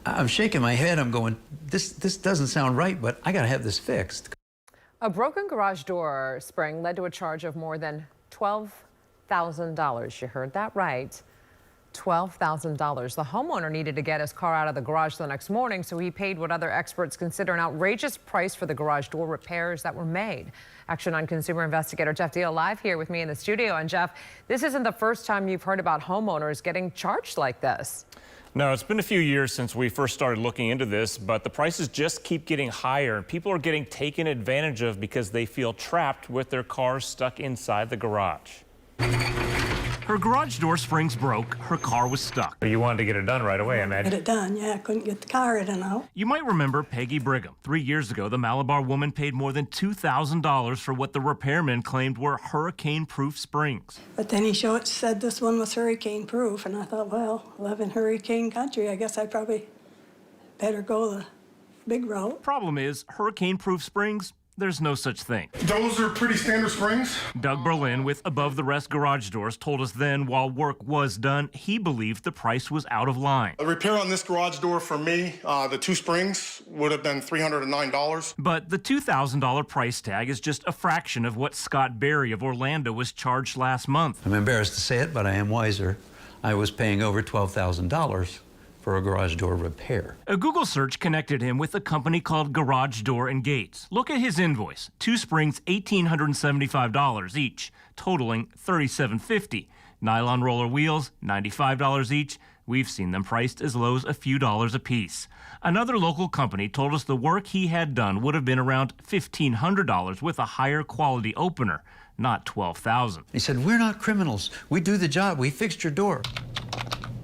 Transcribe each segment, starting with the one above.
I'm shaking my head. I'm going, this doesn't sound right, but I got to have this fixed. A broken garage door spring led to a charge of more than $12,000. You heard that right. $12,000. The homeowner needed to get his car out of the garage the next morning, so he paid what other experts consider an outrageous price for the garage door repairs that were made. Action on consumer investigator Jeff Deal live here with me in the studio. And Jeff, this isn't the first time you've heard about homeowners getting charged like this. No, it's been a few years since we first started looking into this, but the prices just keep getting higher. People are getting taken advantage of because they feel trapped with their cars stuck inside the garage. Her garage door springs broke. Her car was stuck. You wanted to get it done right away, I imagine. Get it done, yeah. I couldn't get the car in and out. You might remember Peggy Brigham. 3 years ago, the Malabar woman paid more than $2,000 for what the repairman claimed were hurricane-proof springs. But then he said this one was hurricane-proof, and I thought, well, I live in hurricane country. I guess I probably better go the big route. Problem is, hurricane-proof springs, there's no such thing. Those are pretty standard springs. Doug Berlin with Above the Rest Garage Doors told us then while work was done, he believed the price was out of line. A repair on this garage door for me, the 2 springs, would have been $309. But the $2,000 price tag is just a fraction of what Scott Berry of Orlando was charged last month. I'm embarrassed to say it, but I am wiser. I was paying over $12,000 for a garage door repair. A Google search connected him with a company called Garage Door and Gates. Look at his invoice. 2 springs, $1,875 each, totaling $3,750. Nylon roller wheels, $95 each. We've seen them priced as low as a few dollars a piece. Another local company told us the work he had done would have been around $1,500 with a higher quality opener, not $12,000. He said, we're not criminals. We do the job. We fixed your door.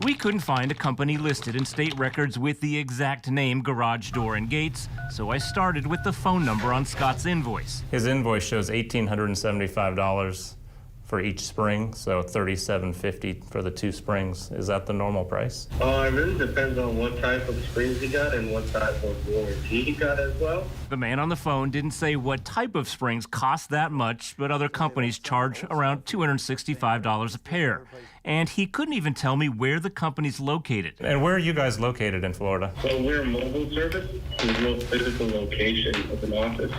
We couldn't find a company listed in state records with the exact name Garage Door and Gates, so I started with the phone number on Scott's invoice. His invoice shows $1,875 for each spring, so $3,750 for the 2 springs. Is that the normal price? It really depends on what type of springs you got and what type of warranty you got as well. The man on the phone didn't say what type of springs cost that much, but other companies charge around $265 a pair. And he couldn't even tell me where the company's located. And where are you guys located in Florida? So we're a mobile service. There's no physical location of an office.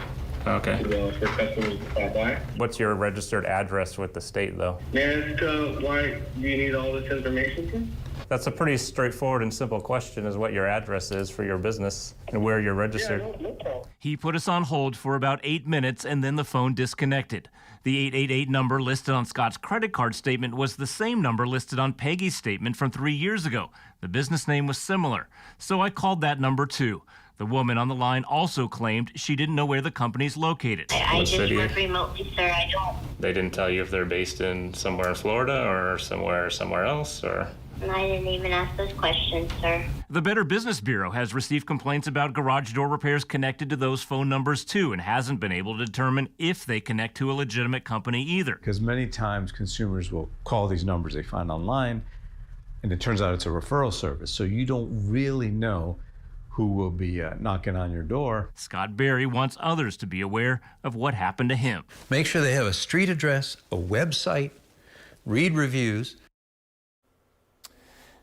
Okay. For customers to stop by. What's your registered address with the state, though? May I ask why you need all this information from? That's a pretty straightforward and simple question, is what your address is for your business and where you're registered. Yeah, no problem. He put us on hold for about 8 minutes and then the phone disconnected. The 888 number listed on Scott's credit card statement was the same number listed on Peggy's statement from 3 years ago. The business name was similar, so I called that number too. The woman on the line also claimed she didn't know where the company's located. I just work remotely, sir. I don't. They didn't tell you if they're based in somewhere in Florida or somewhere else, or? I didn't even ask those questions, sir. The Better Business Bureau has received complaints about garage door repairs connected to those phone numbers too, and hasn't been able to determine if they connect to a legitimate company either. Because many times consumers will call these numbers they find online, and it turns out it's a referral service, so you don't really know who will be knocking on your door. Scott Berry wants others to be aware of what happened to him. Make sure they have a street address, a website, read reviews.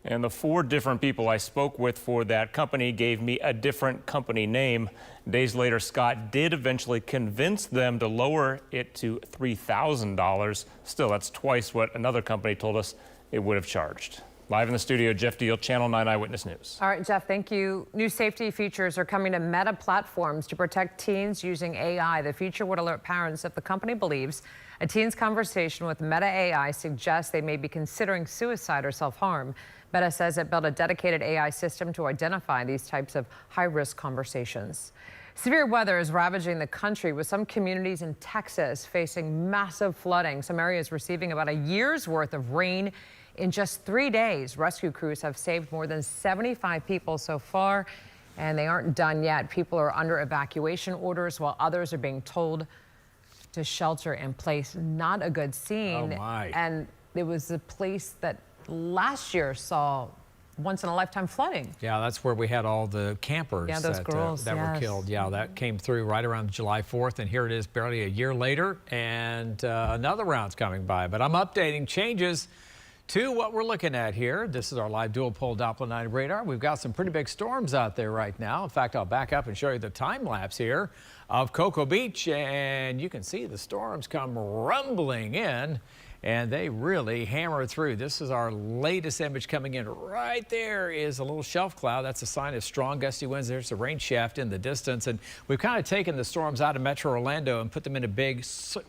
And the 4 different people I spoke with for that company gave me a different company name. Days later, Scott did eventually convince them to lower it to $3,000. Still, that's twice what another company told us it would have charged. Live in the studio, Jeff Deal, Channel 9 Eyewitness News. All right, Jeff, thank you. New safety features are coming to Meta platforms to protect teens using AI. The feature would alert parents if the company believes a teen's conversation with Meta AI suggests they may be considering suicide or self-harm. Meta says it built a dedicated AI system to identify these types of high-risk conversations. Severe weather is ravaging the country, with some communities in Texas facing massive flooding. Some areas receiving about a year's worth of rain in just 3 days. Rescue crews have saved more than 75 people so far, and they aren't done yet. People are under evacuation orders while others are being told to shelter in place. Not a good scene. Oh my. And it was a place that last year saw once-in-a-lifetime flooding. Yeah, that's where we had all the campers those girls, that were killed. Yeah, that came through right around July 4th, and here it is barely a year later, and another round's coming by. But I'm updating changes To what we're looking at here. This is our live dual pole Doppler 9 radar. We've got some pretty big storms out there right now. In fact, I'll back up and show you the time lapse here of Cocoa Beach, and you can see the storms come rumbling in, and they really hammer through. This is our latest image coming in. Right there is a little shelf cloud. That's a sign of strong gusty winds. There's a rain shaft in the distance, and we've kind of taken the storms out of Metro Orlando and put them in a big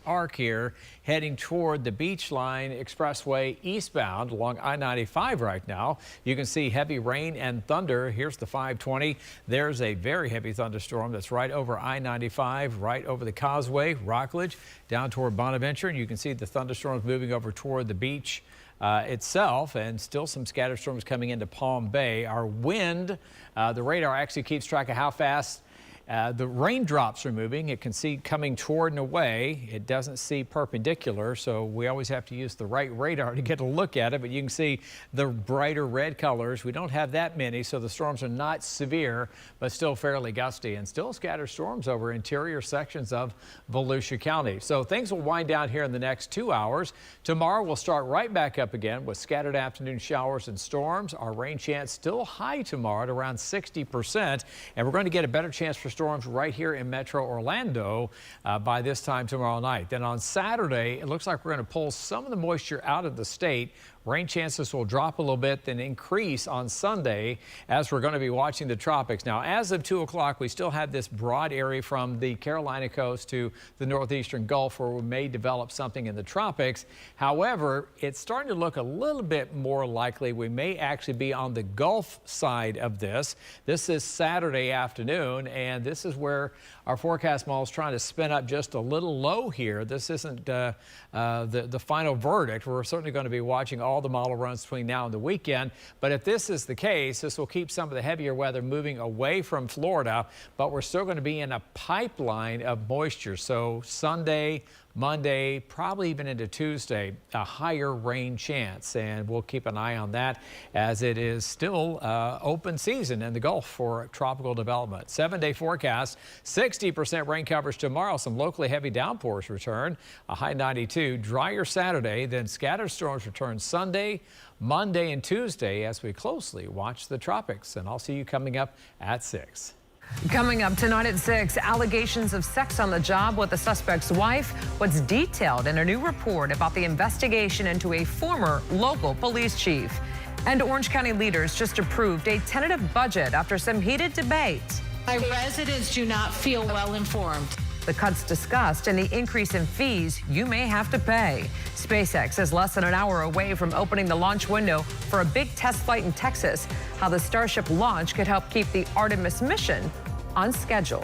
arc here, heading toward the Beach Line Expressway eastbound along I-95 right now. You can see heavy rain and thunder. Here's the 520. There's a very heavy thunderstorm that's right over I-95, right over the Causeway, Rockledge, down toward Bonaventure, and you can see the thunderstorms moving over toward the beach itself, and still some scattered storms coming into Palm Bay. Our wind, the radar actually keeps track of how fast the raindrops are moving. It can see coming toward and away. It doesn't see perpendicular, so we always have to use the right radar to get a look at it, but you can see the brighter red colors. We don't have that many, so the storms are not severe, but still fairly gusty, and still scattered storms over interior sections of Volusia County. So things will wind down here in the next 2 hours. Tomorrow we'll start right back up again with scattered afternoon showers and storms. Our rain chance still high tomorrow at around 60%, and we're going to get a better chance for storms right here in Metro Orlando by this time tomorrow night. Then on Saturday, it looks like we're going to pull some of the moisture out of the state. Rain chances will drop a little bit, then increase on Sunday as we're going to be watching the tropics. Now, as of 2 o'clock, we still have this broad area from the Carolina coast to the northeastern Gulf where we may develop something in the tropics. However, it's starting to look a little bit more likely we may actually be on the Gulf side of this. This is Saturday afternoon, and this is where our forecast model is trying to spin up just a little low here. This isn't the final verdict. We're certainly going to be watching all the model runs between now and the weekend. But if this is the case, this will keep some of the heavier weather moving away from Florida, but we're still going to be in a pipeline of moisture. So Sunday, Monday, probably even into Tuesday, a higher rain chance, and we'll keep an eye on that as it is still open season in the Gulf for tropical development. 7-day forecast, 60% rain coverage tomorrow. Some locally heavy downpours return, a high 92. Drier Saturday, then scattered storms return Sunday, Monday, and Tuesday as we closely watch the tropics. And I'll see you coming up at 6. Coming up tonight at 6, allegations of sex on the job with the suspect's wife. What's detailed in a new report about the investigation into a former local police chief. And Orange County leaders just approved a tentative budget after some heated debate. My residents do not feel well informed. The cuts discussed and the increase in fees you may have to pay. SpaceX is less than an hour away from opening the launch window for a big test flight in Texas. How the Starship launch could help keep the Artemis mission on schedule.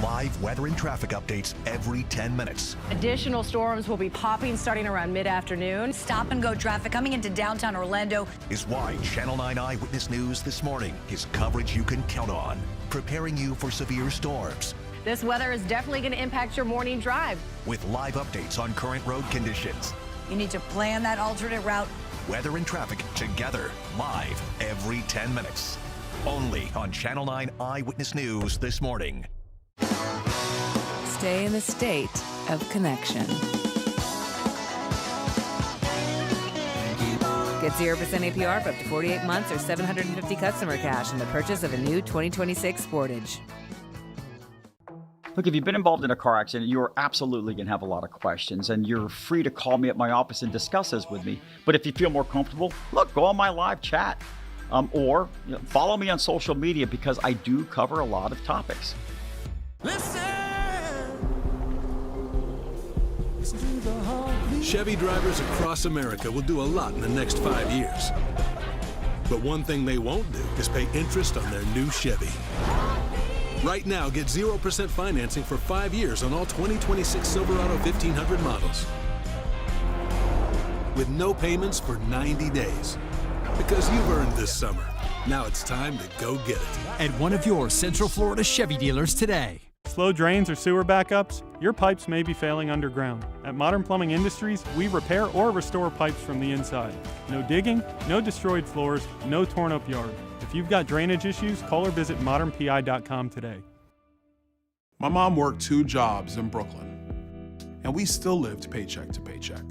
Live weather and traffic updates every 10 minutes. Additional storms will be popping starting around mid-afternoon. Stop and go traffic coming into downtown Orlando Is why Channel 9 Eyewitness News this morning is coverage you can count on, preparing you for severe storms. This weather is definitely going to impact your morning drive. With live updates on current road conditions. You need to plan that alternate route. Weather and traffic together, live every 10 minutes. Only on Channel 9 Eyewitness News this morning. Stay in the state of connection. Get 0% APR for up to 48 months or $750 customer cash in the purchase of a new 2026 Sportage. Look, if you've been involved in a car accident, you're absolutely going to have a lot of questions, and you're free to call me at my office and discuss this with me. But if you feel more comfortable, look, go on my live chat or follow me on social media because I do cover a lot of topics. Chevy drivers across America will do a lot in the next 5 years. But one thing they won't do is pay interest on their new Chevy. Right now, get 0% financing for 5 years on all 2026 Silverado 1500 models. With no payments for 90 days. Because you've earned this summer. Now it's time to go get it. At one of your Central Florida Chevy dealers today. Slow drains or sewer backups? Your pipes may be failing underground. At Modern Plumbing Industries, we repair or restore pipes from the inside. No digging, no destroyed floors, no torn up yard. If you've got drainage issues, call or visit modernpi.com today. My mom worked 2 jobs in Brooklyn, and we still lived paycheck to paycheck.